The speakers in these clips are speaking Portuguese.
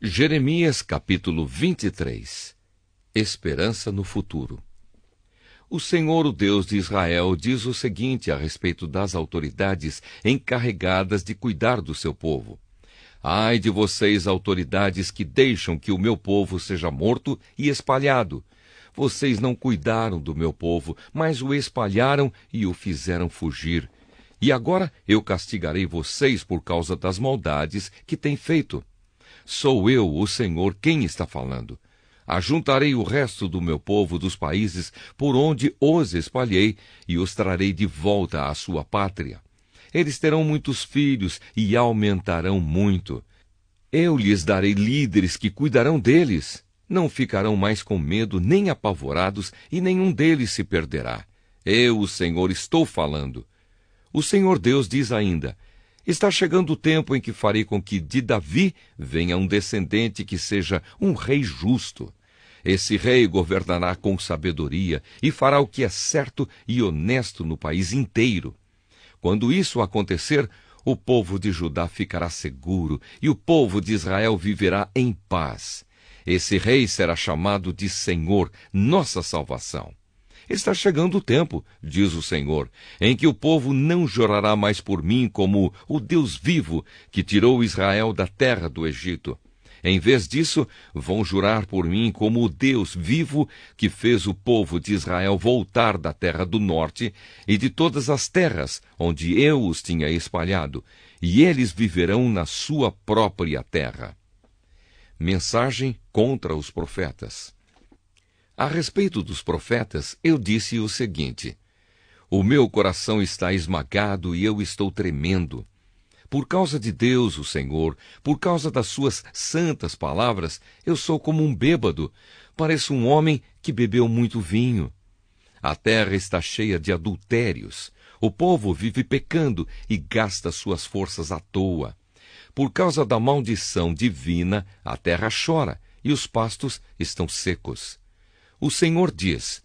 Jeremias capítulo 23. Esperança no futuro. O Senhor, o Deus de Israel, diz o seguinte a respeito das autoridades encarregadas de cuidar do seu povo. Ai de vocês, autoridades que deixam que o meu povo seja morto e espalhado. Vocês não cuidaram do meu povo, mas o espalharam e o fizeram fugir. E agora eu castigarei vocês por causa das maldades que têm feito. Sou eu, o Senhor, quem está falando. Ajuntarei o resto do meu povo dos países por onde os espalhei e os trarei de volta à sua pátria. Eles terão muitos filhos e aumentarão muito. Eu lhes darei líderes que cuidarão deles. Não ficarão mais com medo nem apavorados e nenhum deles se perderá. Eu, o Senhor, estou falando. O Senhor Deus diz ainda: está chegando o tempo em que farei com que de Davi venha um descendente que seja um rei justo. Esse rei governará com sabedoria e fará o que é certo e honesto no país inteiro. Quando isso acontecer, o povo de Judá ficará seguro e o povo de Israel viverá em paz. Esse rei será chamado de Senhor, nossa salvação. Está chegando o tempo, diz o Senhor, em que o povo não jurará mais por mim como o Deus vivo que tirou Israel da terra do Egito. Em vez disso, vão jurar por mim como o Deus vivo que fez o povo de Israel voltar da terra do norte e de todas as terras onde eu os tinha espalhado, e eles viverão na sua própria terra. Mensagem contra os profetas. A respeito dos profetas, eu disse o seguinte: o meu coração está esmagado e eu estou tremendo. Por causa de Deus, o Senhor, por causa das suas santas palavras, eu sou como um bêbado, pareço um homem que bebeu muito vinho. A terra está cheia de adultérios. O povo vive pecando e gasta suas forças à toa. Por causa da maldição divina, a terra chora e os pastos estão secos. O Senhor diz: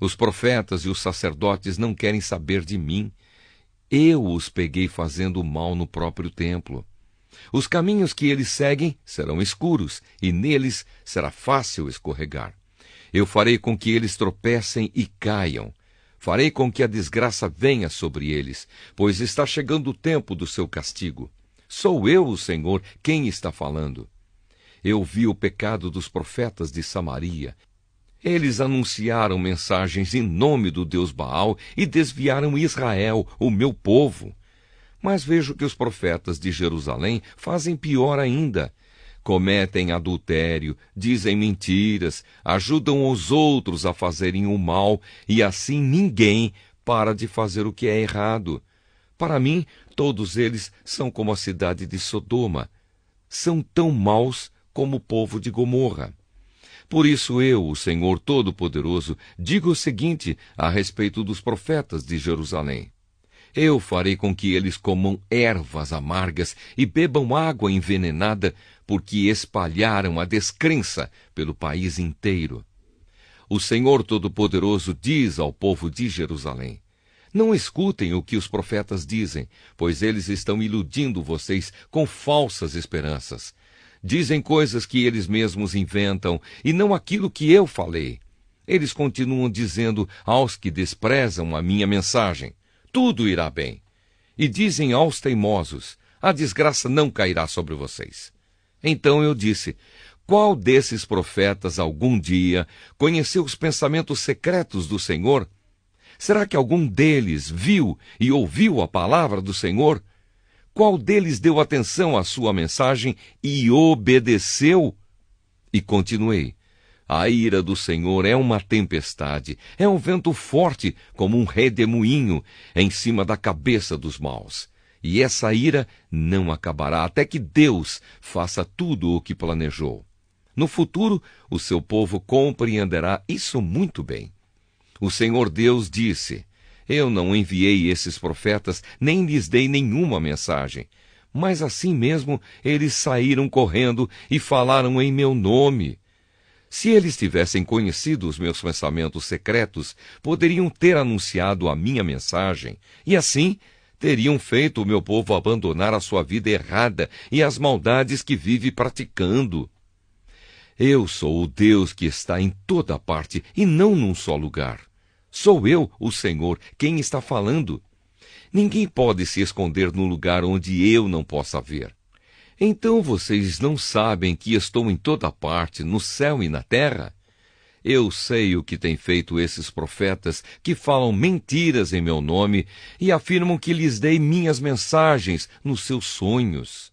os profetas e os sacerdotes não querem saber de mim. Eu os peguei fazendo mal no próprio templo. Os caminhos que eles seguem serão escuros, e neles será fácil escorregar. Eu farei com que eles tropecem e caiam. Farei com que a desgraça venha sobre eles, pois está chegando o tempo do seu castigo. Sou eu, o Senhor, quem está falando. Eu vi o pecado dos profetas de Samaria. Eles anunciaram mensagens em nome do Deus Baal e desviaram Israel, o meu povo. Mas vejo que os profetas de Jerusalém fazem pior ainda. Cometem adultério, dizem mentiras, ajudam os outros a fazerem o mal, e assim ninguém para de fazer o que é errado. Para mim, todos eles são como a cidade de Sodoma. São tão maus como o povo de Gomorra. Por isso eu, o Senhor Todo-Poderoso, digo o seguinte a respeito dos profetas de Jerusalém: eu farei com que eles comam ervas amargas e bebam água envenenada, porque espalharam a descrença pelo país inteiro. O Senhor Todo-Poderoso diz ao povo de Jerusalém: não escutem o que os profetas dizem, pois eles estão iludindo vocês com falsas esperanças. Dizem coisas que eles mesmos inventam, e não aquilo que eu falei. Eles continuam dizendo aos que desprezam a minha mensagem: tudo irá bem. E dizem aos teimosos: a desgraça não cairá sobre vocês. Então eu disse: qual desses profetas algum dia conheceu os pensamentos secretos do Senhor? Será que algum deles viu e ouviu a palavra do Senhor? Qual deles deu atenção à sua mensagem e obedeceu? E continuei: a ira do Senhor é uma tempestade, é um vento forte como um redemoinho em cima da cabeça dos maus. E essa ira não acabará até que Deus faça tudo o que planejou. No futuro, o seu povo compreenderá isso muito bem. O Senhor Deus disse: eu não enviei esses profetas, nem lhes dei nenhuma mensagem. Mas assim mesmo eles saíram correndo e falaram em meu nome. Se eles tivessem conhecido os meus pensamentos secretos, poderiam ter anunciado a minha mensagem, e assim teriam feito o meu povo abandonar a sua vida errada e as maldades que vive praticando. Eu sou o Deus que está em toda parte e não num só lugar. Sou eu, o Senhor, quem está falando. Ninguém pode se esconder no lugar onde eu não possa ver. Então vocês não sabem que estou em toda parte, no céu e na terra? Eu sei o que têm feito esses profetas que falam mentiras em meu nome e afirmam que lhes dei minhas mensagens nos seus sonhos.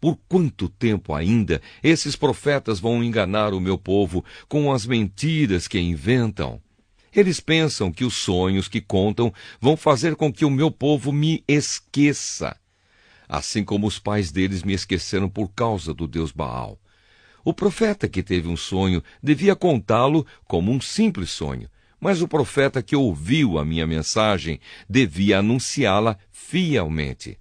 Por quanto tempo ainda esses profetas vão enganar o meu povo com as mentiras que inventam? Eles pensam que os sonhos que contam vão fazer com que o meu povo me esqueça, assim como os pais deles me esqueceram por causa do Deus Baal. O profeta que teve um sonho devia contá-lo como um simples sonho, mas o profeta que ouviu a minha mensagem devia anunciá-la fielmente.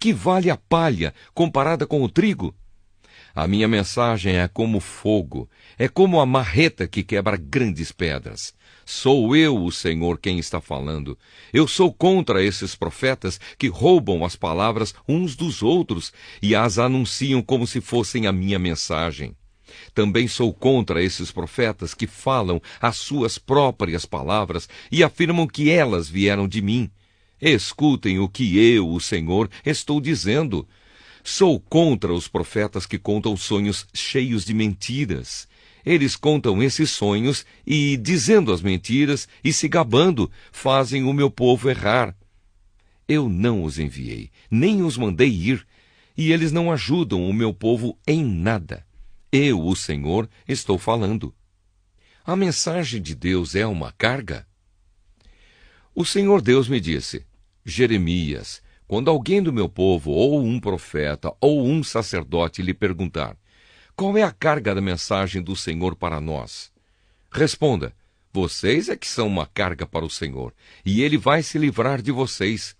Que vale a palha comparada com o trigo? A minha mensagem é como fogo, é como a marreta que quebra grandes pedras. Sou eu, o Senhor, quem está falando. Eu sou contra esses profetas que roubam as palavras uns dos outros e as anunciam como se fossem a minha mensagem. Também sou contra esses profetas que falam as suas próprias palavras e afirmam que elas vieram de mim. Escutem o que eu, o Senhor, estou dizendo. Sou contra os profetas que contam sonhos cheios de mentiras. Eles contam esses sonhos e, dizendo as mentiras e se gabando, fazem o meu povo errar. Eu não os enviei, nem os mandei ir, e eles não ajudam o meu povo em nada. Eu, o Senhor, estou falando. A mensagem de Deus é uma carga? O Senhor Deus me disse: Jeremias, quando alguém do meu povo, ou um profeta, ou um sacerdote lhe perguntar: qual é a carga da mensagem do Senhor para nós? Responda: vocês é que são uma carga para o Senhor, e ele vai se livrar de vocês.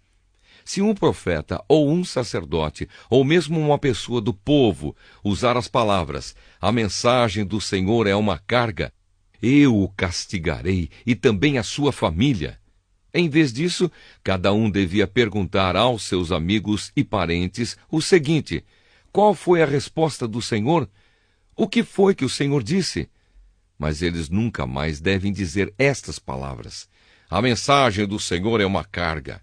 Se um profeta, ou um sacerdote, ou mesmo uma pessoa do povo, usar as palavras: a mensagem do Senhor é uma carga, eu o castigarei, e também a sua família. Em vez disso, cada um devia perguntar aos seus amigos e parentes o seguinte: qual foi a resposta do Senhor? O que foi que o Senhor disse? Mas eles nunca mais devem dizer estas palavras: a mensagem do Senhor é uma carga.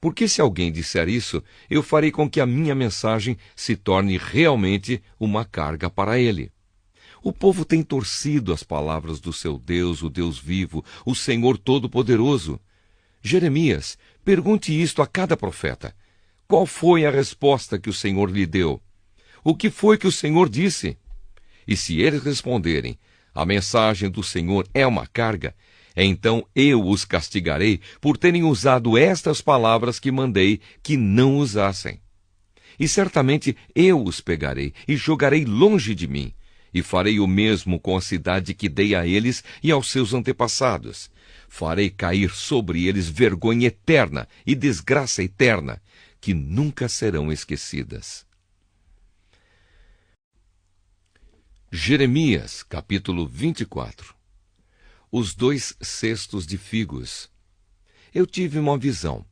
Porque se alguém disser isso, eu farei com que a minha mensagem se torne realmente uma carga para ele. O povo tem torcido as palavras do seu Deus, o Deus vivo, o Senhor Todo-Poderoso. Jeremias, pergunte isto a cada profeta: qual foi a resposta que o Senhor lhe deu? O que foi que o Senhor disse? E se eles responderem: a mensagem do Senhor é uma carga, então eu os castigarei por terem usado estas palavras que mandei que não usassem. E certamente eu os pegarei e jogarei longe de mim, e farei o mesmo com a cidade que dei a eles e aos seus antepassados. Farei cair sobre eles vergonha eterna e desgraça eterna, que nunca serão esquecidas. Jeremias, capítulo 24. Os 2 cestos de figos. Eu tive uma visão.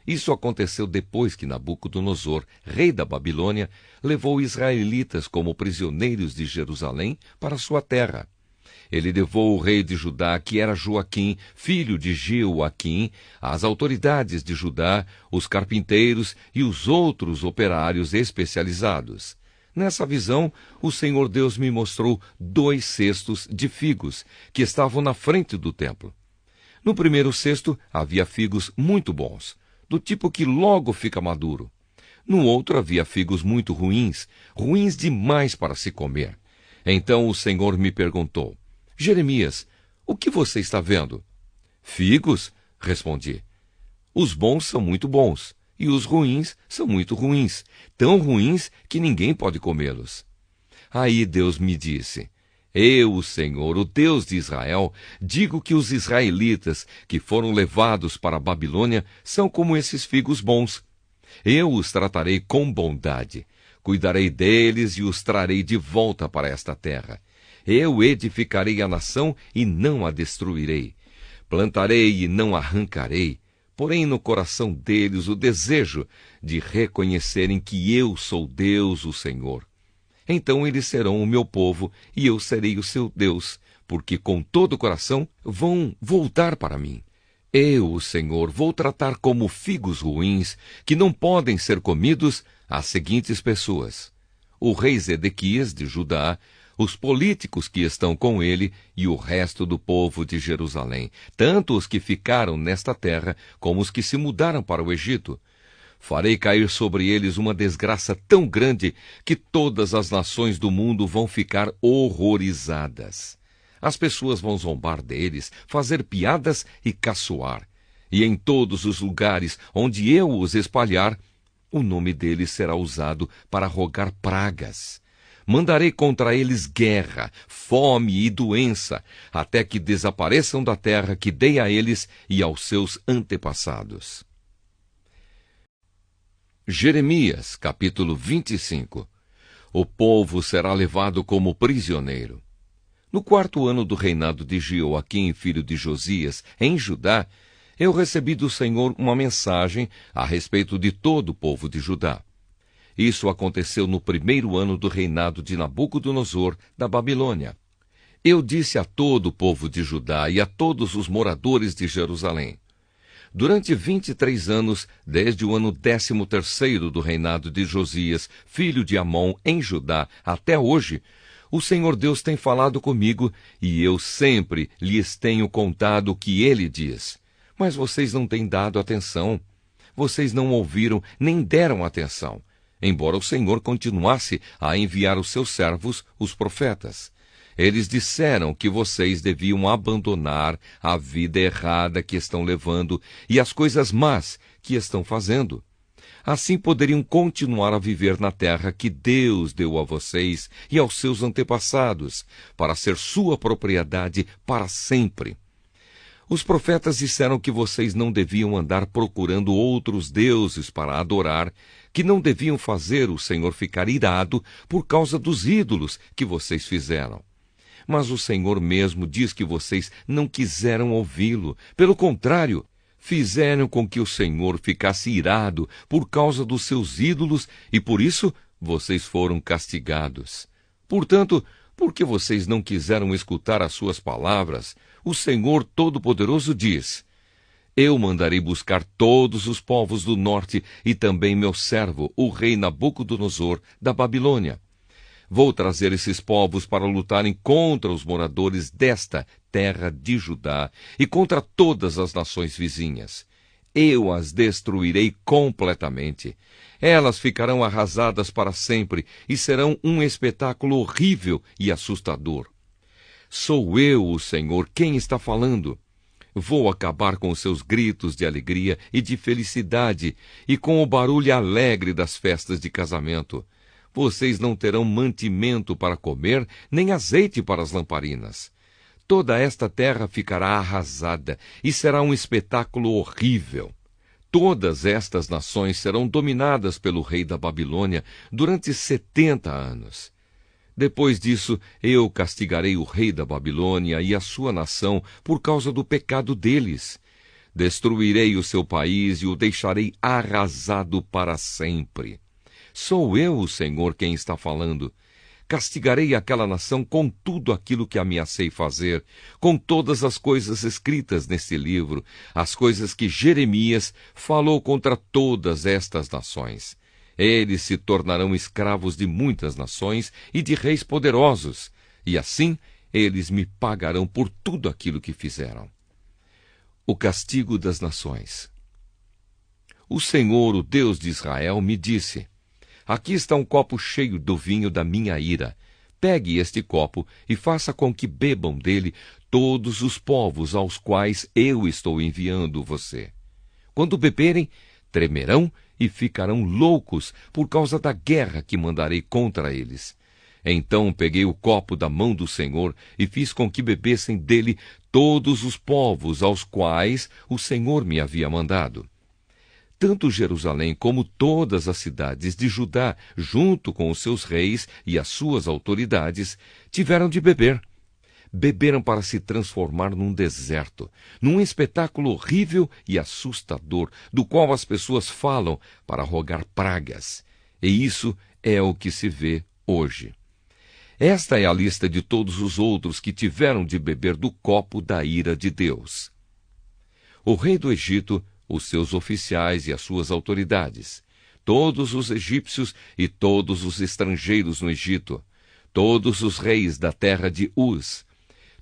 Isso aconteceu depois que Nabucodonosor, rei da Babilônia, levou israelitas como prisioneiros de Jerusalém para sua terra. Ele levou o rei de Judá, que era Joaquim, filho de Jeoaquim, as autoridades de Judá, os carpinteiros e os outros operários especializados. Nessa visão, o Senhor Deus me mostrou 2 cestos de figos, que estavam na frente do templo. No primeiro cesto havia figos muito bons, do tipo que logo fica maduro. No outro havia figos muito ruins, ruins demais para se comer. Então o Senhor me perguntou: Jeremias, o que você está vendo? Figos, respondi. Os bons são muito bons, e os ruins são muito ruins, tão ruins que ninguém pode comê-los. Aí Deus me disse: eu, o Senhor, o Deus de Israel, digo que os israelitas que foram levados para a Babilônia são como esses figos bons. Eu os tratarei com bondade, cuidarei deles e os trarei de volta para esta terra. Eu edificarei a nação e não a destruirei. Plantarei e não arrancarei. porém no coração deles o desejo de reconhecerem que eu sou Deus, o Senhor. Então eles serão o meu povo e eu serei o seu Deus, porque com todo o coração vão voltar para mim. Eu, o Senhor, vou tratar como figos ruins, que não podem ser comidos, as seguintes pessoas: o rei Zedequias de Judá, os políticos que estão com ele e o resto do povo de Jerusalém, tanto os que ficaram nesta terra como os que se mudaram para o Egito. Farei cair sobre eles uma desgraça tão grande que todas as nações do mundo vão ficar horrorizadas. As pessoas vão zombar deles, fazer piadas e caçoar. E em todos os lugares onde eu os espalhar, o nome deles será usado para rogar pragas. Mandarei contra eles guerra, fome e doença, até que desapareçam da terra que dei a eles e aos seus antepassados. Jeremias, capítulo 25. O povo será levado como prisioneiro. No 4º ano do reinado de Jeoaquim, filho de Josias, em Judá, eu recebi do Senhor uma mensagem a respeito de todo o povo de Judá. Isso aconteceu no 1º ano do reinado de Nabucodonosor, da Babilônia. Eu disse a todo o povo de Judá e a todos os moradores de Jerusalém: durante 23 anos, desde o ano 13º do reinado de Josias, filho de Amon, em Judá, até hoje, o Senhor Deus tem falado comigo, e eu sempre lhes tenho contado o que ele diz. Mas vocês não têm dado atenção. Vocês não ouviram nem deram atenção, embora o Senhor continuasse a enviar os seus servos, os profetas. Eles disseram que vocês deviam abandonar a vida errada que estão levando e as coisas más que estão fazendo. Assim poderiam continuar a viver na terra que Deus deu a vocês e aos seus antepassados, para ser sua propriedade para sempre. Os profetas disseram que vocês não deviam andar procurando outros deuses para adorar, que não deviam fazer o Senhor ficar irado por causa dos ídolos que vocês fizeram. Mas o Senhor mesmo diz que vocês não quiseram ouvi-lo. Pelo contrário, fizeram com que o Senhor ficasse irado por causa dos seus ídolos e por isso vocês foram castigados. Portanto, porque vocês não quiseram escutar as suas palavras, o Senhor Todo-Poderoso diz: eu mandarei buscar todos os povos do norte e também meu servo, o rei Nabucodonosor, da Babilônia. Vou trazer esses povos para lutarem contra os moradores desta terra de Judá e contra todas as nações vizinhas. Eu as destruirei completamente. Elas ficarão arrasadas para sempre e serão um espetáculo horrível e assustador. Sou eu, o Senhor, quem está falando. Vou acabar com os seus gritos de alegria e de felicidade e com o barulho alegre das festas de casamento. Vocês não terão mantimento para comer, nem azeite para as lamparinas. Toda esta terra ficará arrasada e será um espetáculo horrível. Todas estas nações serão dominadas pelo rei da Babilônia durante 70 anos. Depois disso, eu castigarei o rei da Babilônia e a sua nação por causa do pecado deles. Destruirei o seu país e o deixarei arrasado para sempre. Sou eu, o Senhor, quem está falando. Castigarei aquela nação com tudo aquilo que ameacei fazer, com todas as coisas escritas neste livro, as coisas que Jeremias falou contra todas estas nações. Eles se tornarão escravos de muitas nações e de reis poderosos, e assim eles me pagarão por tudo aquilo que fizeram. O castigo das nações. O Senhor, o Deus de Israel, me disse: aqui está um copo cheio do vinho da minha ira. Pegue este copo e faça com que bebam dele todos os povos aos quais eu estou enviando você. Quando beberem, tremerão e ficarão loucos por causa da guerra que mandarei contra eles. Então peguei o copo da mão do Senhor e fiz com que bebessem dele todos os povos aos quais o Senhor me havia mandado. Tanto Jerusalém como todas as cidades de Judá, junto com os seus reis e as suas autoridades, tiveram de beber. beberam para se transformar num deserto, num espetáculo horrível e assustador, do qual as pessoas falam para rogar pragas. E isso é o que se vê hoje. Esta é a lista de todos os outros que tiveram de beber do copo da ira de Deus. O rei do Egito, os seus oficiais e as suas autoridades, todos os egípcios e todos os estrangeiros no Egito, todos os reis da terra de Uz,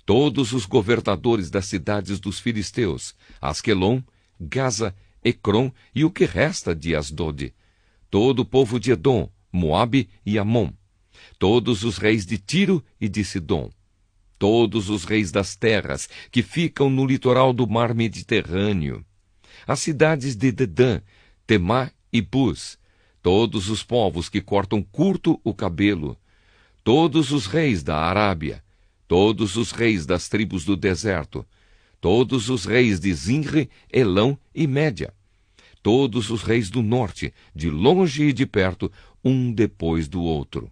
todos os governadores das cidades dos filisteus, Asquelon, Gaza, Ecrom e o que resta de Asdod, todo o povo de Edom, Moabe e Amon, todos os reis de Tiro e de Sidom, todos os reis das terras que ficam no litoral do mar Mediterrâneo, as cidades de Dedã, Temá e Bus, todos os povos que cortam curto o cabelo, todos os reis da Arábia, todos os reis das tribos do deserto, todos os reis de Zinre, Elão e Média, todos os reis do norte, de longe e de perto, um depois do outro.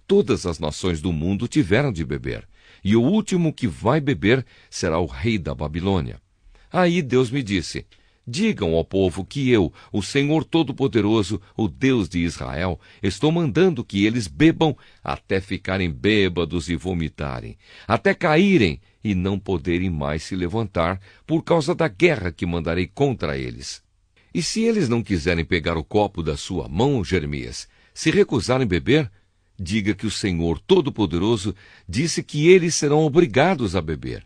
Todas as nações do mundo tiveram de beber, e o último que vai beber será o rei da Babilônia. Aí Deus me disse: digam ao povo que eu, o Senhor Todo-Poderoso, o Deus de Israel, estou mandando que eles bebam até ficarem bêbados e vomitarem, até caírem e não poderem mais se levantar por causa da guerra que mandarei contra eles. E se eles não quiserem pegar o copo da sua mão, Jeremias, se recusarem beber, diga que o Senhor Todo-Poderoso disse que eles serão obrigados a beber.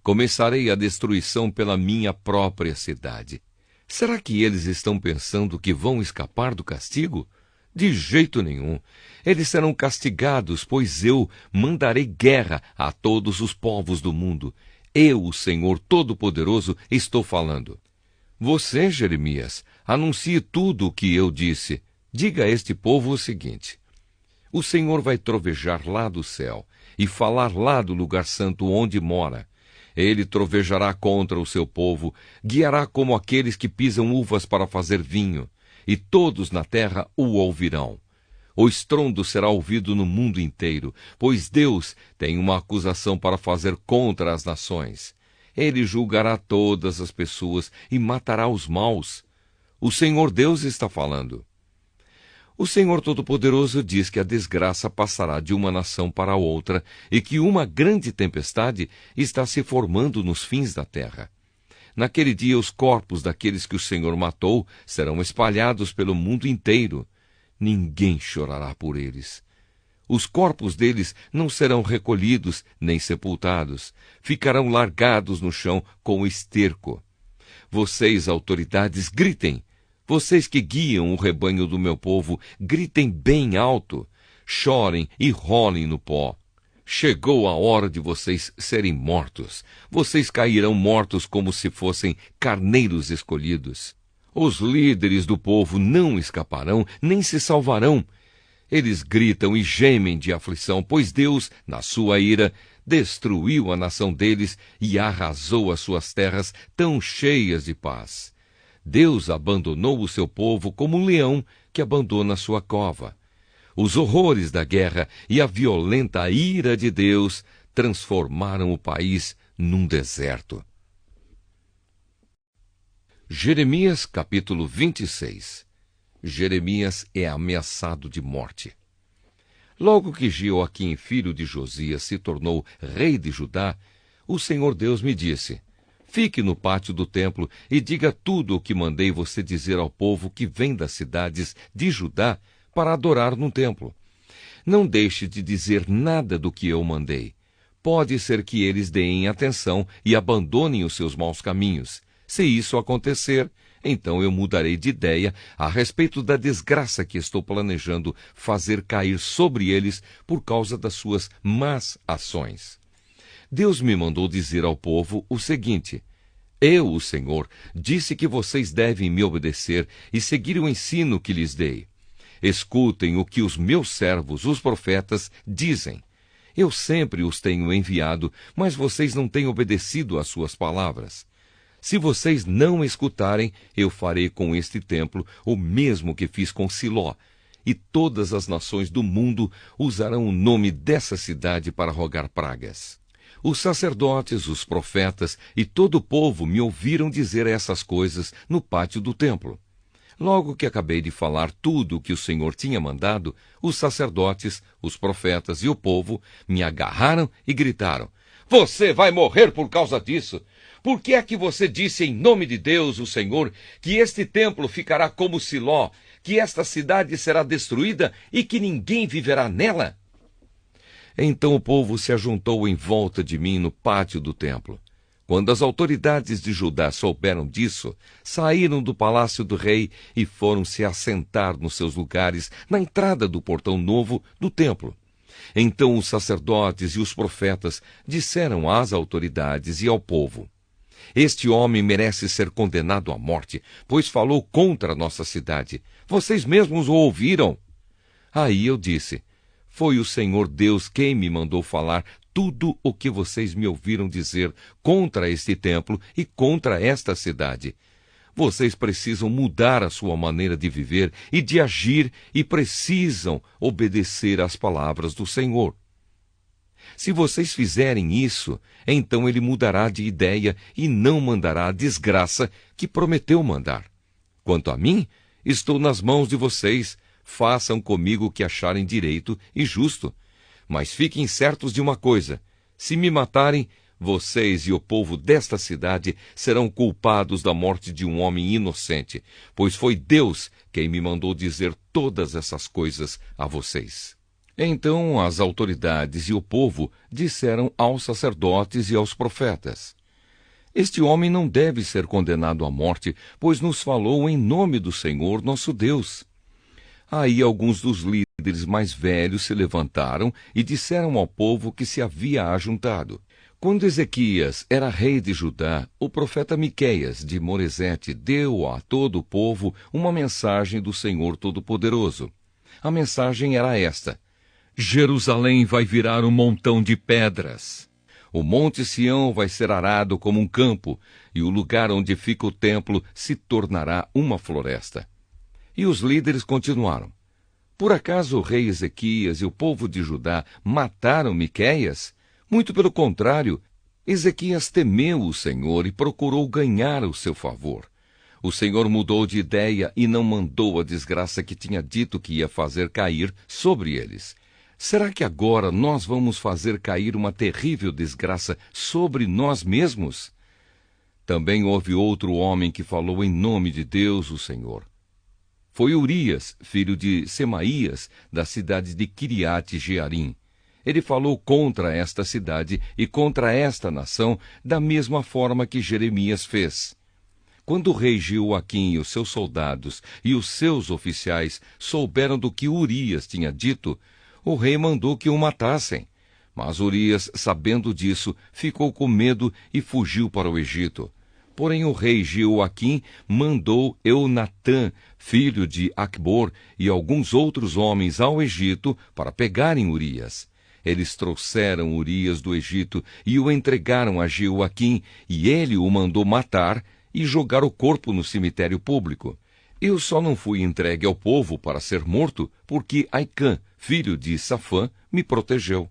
Começarei a destruição pela minha própria cidade. Será que eles estão pensando que vão escapar do castigo? De jeito nenhum. Eles serão castigados, pois eu mandarei guerra a todos os povos do mundo. Eu, o Senhor Todo-Poderoso, estou falando. Você, Jeremias, anuncie tudo o que eu disse. Diga a este povo o seguinte: o Senhor vai trovejar lá do céu e falar lá do lugar santo onde mora. Ele trovejará contra o seu povo, guiará como aqueles que pisam uvas para fazer vinho, e todos na terra o ouvirão. O estrondo será ouvido no mundo inteiro, pois Deus tem uma acusação para fazer contra as nações. Ele julgará todas as pessoas e matará os maus. O Senhor Deus está falando. O Senhor Todo-Poderoso diz que a desgraça passará de uma nação para outra e que uma grande tempestade está se formando nos fins da terra. Naquele dia, os corpos daqueles que o Senhor matou serão espalhados pelo mundo inteiro. Ninguém chorará por eles. Os corpos deles não serão recolhidos nem sepultados. Ficarão largados no chão com esterco. Vocês, autoridades, gritem. Vocês que guiam o rebanho do meu povo, gritem bem alto, chorem e rolem no pó. Chegou a hora de vocês serem mortos. Vocês cairão mortos como se fossem carneiros escolhidos. Os líderes do povo não escaparão, nem se salvarão. Eles gritam e gemem de aflição, pois Deus, na sua ira, destruiu a nação deles e arrasou as suas terras tão cheias de paz. Deus abandonou o seu povo como um leão que abandona sua cova. Os horrores da guerra e a violenta ira de Deus transformaram o país num deserto. Jeremias capítulo 26. Jeremias é ameaçado de morte. Logo que Jeoaquim, filho de Josias, se tornou rei de Judá, o Senhor Deus me disse: fique no pátio do templo e diga tudo o que mandei você dizer ao povo que vem das cidades de Judá para adorar no templo. Não deixe de dizer nada do que eu mandei. Pode ser que eles deem atenção e abandonem os seus maus caminhos. Se isso acontecer, então eu mudarei de ideia a respeito da desgraça que estou planejando fazer cair sobre eles por causa das suas más ações. Deus me mandou dizer ao povo o seguinte: eu, o Senhor, disse que vocês devem me obedecer e seguir o ensino que lhes dei. Escutem o que os meus servos, os profetas, dizem. Eu sempre os tenho enviado, mas vocês não têm obedecido às suas palavras. Se vocês não escutarem, eu farei com este templo o mesmo que fiz com Siló, e todas as nações do mundo usarão o nome dessa cidade para rogar pragas. Os sacerdotes, os profetas e todo o povo me ouviram dizer essas coisas no pátio do templo. Logo que acabei de falar tudo o que o Senhor tinha mandado, os sacerdotes, os profetas e o povo me agarraram e gritaram: Você vai morrer por causa disso! Por que é que você disse em nome de Deus, o Senhor, que este templo ficará como Siló, que esta cidade será destruída e que ninguém viverá nela? Então o povo se ajuntou em volta de mim no pátio do templo. Quando as autoridades de Judá souberam disso, saíram do palácio do rei e foram se assentar nos seus lugares na entrada do portão novo do templo. Então os sacerdotes e os profetas disseram às autoridades e ao povo: Este homem merece ser condenado à morte, pois falou contra a nossa cidade. Vocês mesmos o ouviram. Aí eu disse: Foi o Senhor Deus quem me mandou falar tudo o que vocês me ouviram dizer contra este templo e contra esta cidade. Vocês precisam mudar a sua maneira de viver e de agir e precisam obedecer às palavras do Senhor. Se vocês fizerem isso, então ele mudará de ideia e não mandará a desgraça que prometeu mandar. Quanto a mim, estou nas mãos de vocês. Façam comigo o que acharem direito e justo. Mas fiquem certos de uma coisa: se me matarem, vocês e o povo desta cidade serão culpados da morte de um homem inocente, pois foi Deus quem me mandou dizer todas essas coisas a vocês. Então as autoridades e o povo disseram aos sacerdotes e aos profetas: Este homem não deve ser condenado à morte, pois nos falou em nome do Senhor nosso Deus. Aí alguns dos líderes mais velhos se levantaram e disseram ao povo que se havia ajuntado. Quando Ezequias era rei de Judá, o profeta Miqueias de Moresete deu a todo o povo uma mensagem do Senhor Todo-Poderoso. A mensagem era esta: Jerusalém vai virar um montão de pedras. O monte Sião vai ser arado como um campo, e o lugar onde fica o templo se tornará uma floresta. E os líderes continuaram: Por acaso o rei Ezequias e o povo de Judá mataram Miqueias? Muito pelo contrário, Ezequias temeu o Senhor e procurou ganhar o seu favor. O Senhor mudou de ideia e não mandou a desgraça que tinha dito que ia fazer cair sobre eles. Será que agora nós vamos fazer cair uma terrível desgraça sobre nós mesmos? Também houve outro homem que falou em nome de Deus, o Senhor. Foi Urias, filho de Semaías, da cidade de Quiriate Jearim. Ele falou contra esta cidade e contra esta nação da mesma forma que Jeremias fez. Quando o rei Jeoaquim e os seus soldados e os seus oficiais souberam do que Urias tinha dito, o rei mandou que o matassem. Mas Urias, sabendo disso, ficou com medo e fugiu para o Egito. Porém o rei Jeoaquim mandou Eunatã, filho de Acbor, e alguns outros homens ao Egito para pegarem Urias. Eles trouxeram Urias do Egito e o entregaram a Jeoaquim, e ele o mandou matar e jogar o corpo no cemitério público. Eu só não fui entregue ao povo para ser morto, porque Aicã, filho de Safã, me protegeu.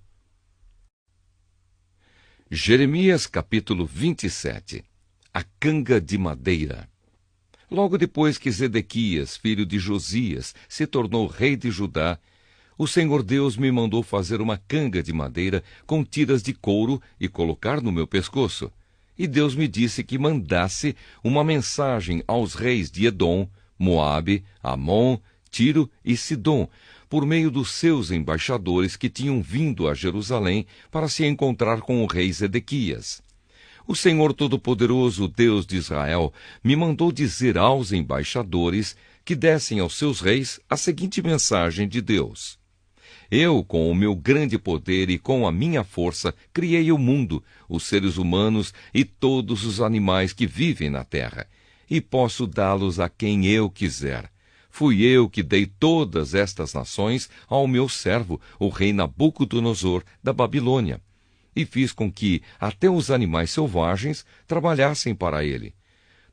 Jeremias capítulo 27. A canga de madeira. Logo depois que Zedequias, filho de Josias, se tornou rei de Judá, o Senhor Deus me mandou fazer uma canga de madeira com tiras de couro e colocar no meu pescoço. E Deus me disse que mandasse uma mensagem aos reis de Edom, Moabe, Amon, Tiro e Sidom, por meio dos seus embaixadores que tinham vindo a Jerusalém para se encontrar com o rei Zedequias. O Senhor Todo-Poderoso, Deus de Israel, me mandou dizer aos embaixadores que dessem aos seus reis a seguinte mensagem de Deus: Eu, com o meu grande poder e com a minha força, criei o mundo, os seres humanos e todos os animais que vivem na terra, e posso dá-los a quem eu quiser. Fui eu que dei todas estas nações ao meu servo, o rei Nabucodonosor, da Babilônia, e fiz com que até os animais selvagens trabalhassem para ele.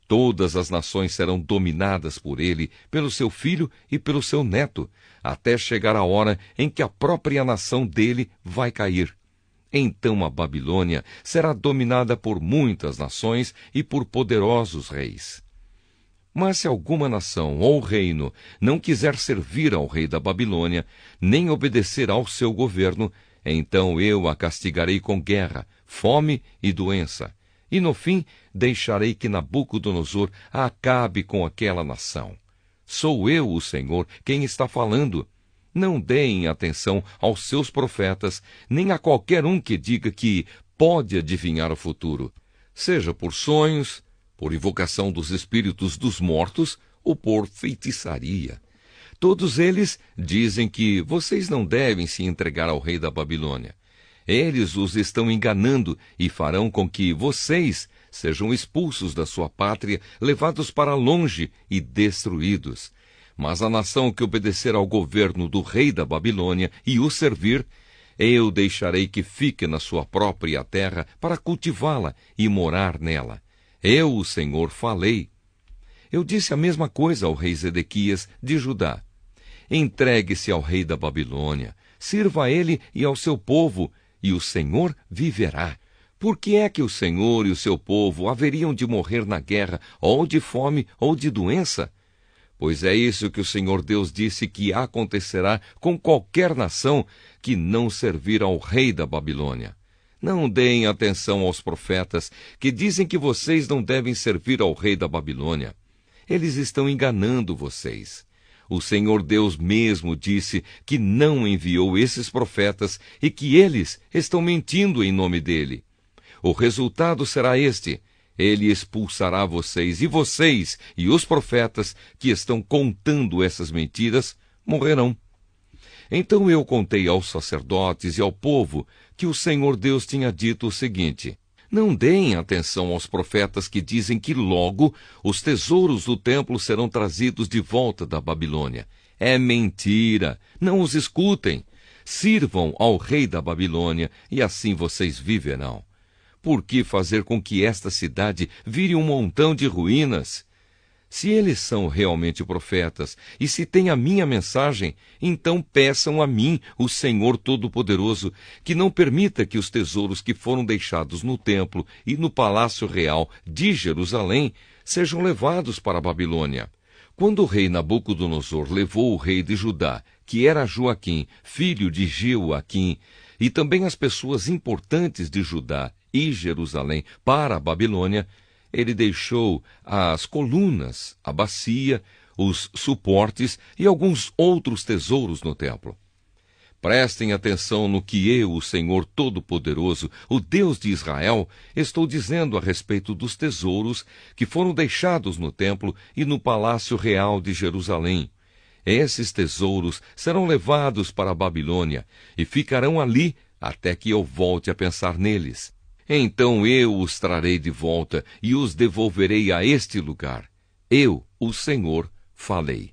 Todas as nações serão dominadas por ele, pelo seu filho e pelo seu neto, até chegar a hora em que a própria nação dele vai cair. Então a Babilônia será dominada por muitas nações e por poderosos reis. Mas se alguma nação ou reino não quiser servir ao rei da Babilônia, nem obedecer ao seu governo, então eu a castigarei com guerra, fome e doença, e no fim deixarei que Nabucodonosor acabe com aquela nação. Sou eu, o Senhor, quem está falando. Não deem atenção aos seus profetas, nem a qualquer um que diga que pode adivinhar o futuro, seja por sonhos, por invocação dos espíritos dos mortos ou por feitiçaria. Todos eles dizem que vocês não devem se entregar ao rei da Babilônia. Eles os estão enganando e farão com que vocês sejam expulsos da sua pátria, levados para longe e destruídos. Mas a nação que obedecer ao governo do rei da Babilônia e o servir, eu deixarei que fique na sua própria terra para cultivá-la e morar nela. Eu, o Senhor, falei. Eu disse a mesma coisa ao rei Zedequias de Judá. Entregue-se ao rei da Babilônia, sirva a ele e ao seu povo, e o Senhor viverá. Por que é que o Senhor e o seu povo haveriam de morrer na guerra, ou de fome, ou de doença? Pois é isso que o Senhor Deus disse que acontecerá com qualquer nação que não servir ao rei da Babilônia. Não deem atenção aos profetas que dizem que vocês não devem servir ao rei da Babilônia. Eles estão enganando vocês. O Senhor Deus mesmo disse que não enviou esses profetas e que eles estão mentindo em nome dele. O resultado será este: ele expulsará vocês e os profetas que estão contando essas mentiras morrerão. Então eu contei aos sacerdotes e ao povo que o Senhor Deus tinha dito o seguinte: não deem atenção aos profetas que dizem que logo os tesouros do templo serão trazidos de volta da Babilônia. É mentira, não os escutem. Sirvam ao rei da Babilônia e assim vocês viverão. Por que fazer com que esta cidade vire um montão de ruínas? Se eles são realmente profetas, e se têm a minha mensagem, então peçam a mim, o Senhor Todo-Poderoso, que não permita que os tesouros que foram deixados no templo e no palácio real de Jerusalém sejam levados para a Babilônia. Quando o rei Nabucodonosor levou o rei de Judá, que era Joaquim, filho de Jeoaquim, e também as pessoas importantes de Judá e Jerusalém para a Babilônia, ele deixou as colunas, a bacia, os suportes e alguns outros tesouros no templo. Prestem atenção no que eu, o Senhor Todo-Poderoso, o Deus de Israel, estou dizendo a respeito dos tesouros que foram deixados no templo e no palácio real de Jerusalém. Esses tesouros serão levados para a Babilônia e ficarão ali até que eu volte a pensar neles. Então eu os trarei de volta e os devolverei a este lugar. Eu, o Senhor, falei.